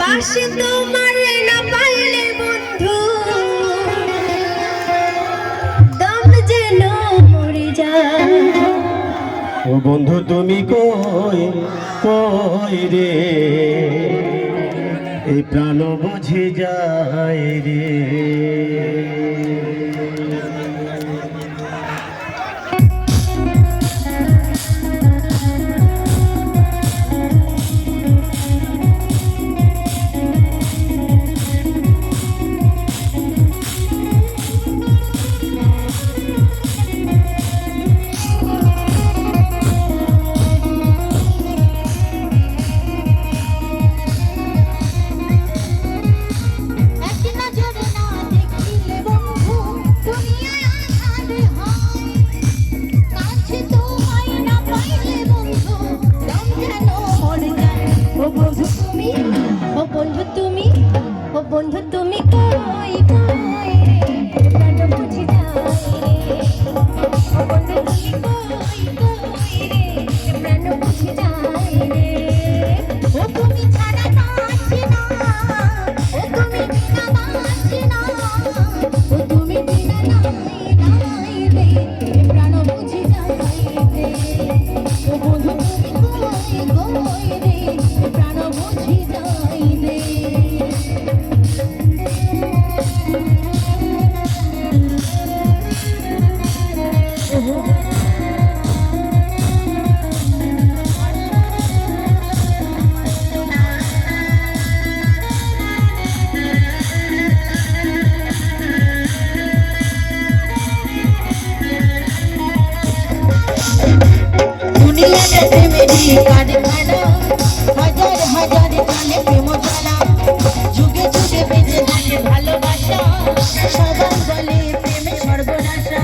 পাশ তোমার না পাইলে বন্ধু দম যেন মরে যায়। ও বন্ধু তুমি কই কই রে, এই প্রাণ বুঝে যায় রে। বন্ধু তুমি কই কই প্রাণ বুঝি যায় ও বন্ধু তুমি কই কই প্রাণ বুঝি যায় রে। ও তুমি ছাড়া বাঁচি না, ও তুমি বিনা বাঁচি না, ও তুমি বিনা নাই নাই রে প্রাণ বুঝি যায় রে। ও বন্ধু তুমি কই কই রে প্রাণ বুঝি যায় রে। দুনিয়াতে প্রেমেরই কারখানা, হাজার হাজার প্রাণে প্রেম জ্বালা, যুগে যুগে বেঁচে থাকে ভালোবাসা, সবাই বলে প্রেমে সর্বনাশা।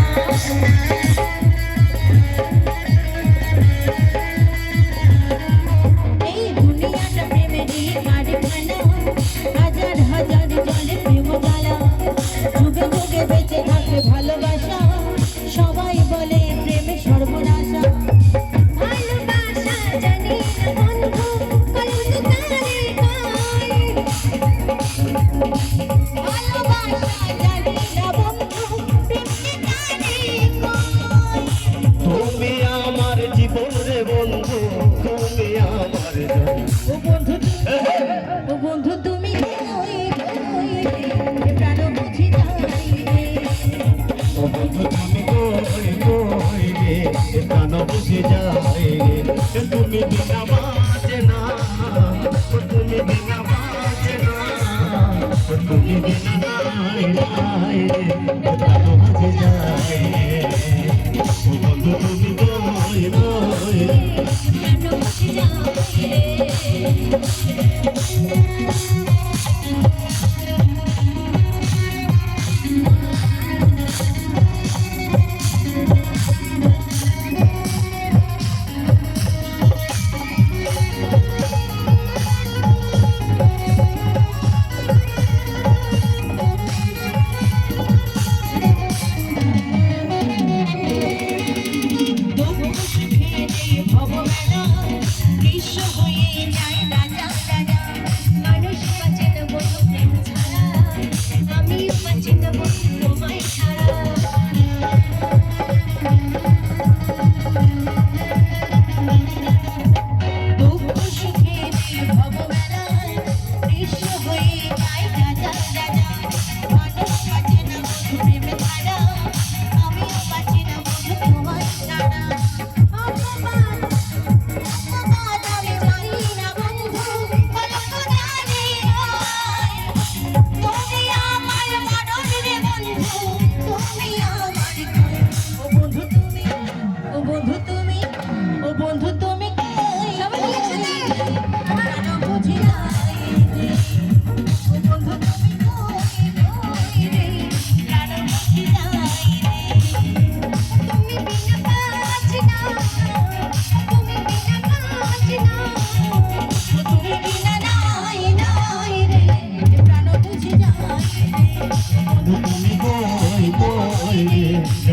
এই দুনিয়াটা প্রেমেরই কারখানা, হাজার হাজার জনে প্রেম জ্বালা, যুগে যুগে বেঁচে থাকে ভালোবাসা, সবাই বলে প্রেমে সর্বনাশা। ভালোবাসা জানি না বন্ধু কলম কারে কয়, ভালোবাসা জানি না বন্ধু প্রেমে কারে কয়। তুমি আমার জীবন রে বন্ধু, তুমি আমার জীবন। ও বন্ধু তুমি কই কই প্রাণ বুঝি যায় রে। ও বন্ধু তুমি কই কই রে, প্রাণ বুঝে যায় রে। তুমি বিনা বাঁচে না, তুমি বিনা বাঁচে না, তুমি বিনা নাই নাই রে, প্রাণ বুঝে যায় রে। ও বন্ধু তুমি কই কই রে,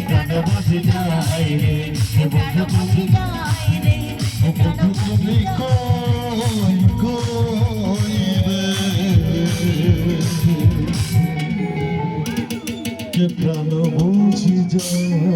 প্রাণ বুঝি যায় রে। তুমি কই কই রে প্রাণ বুঝি যায়।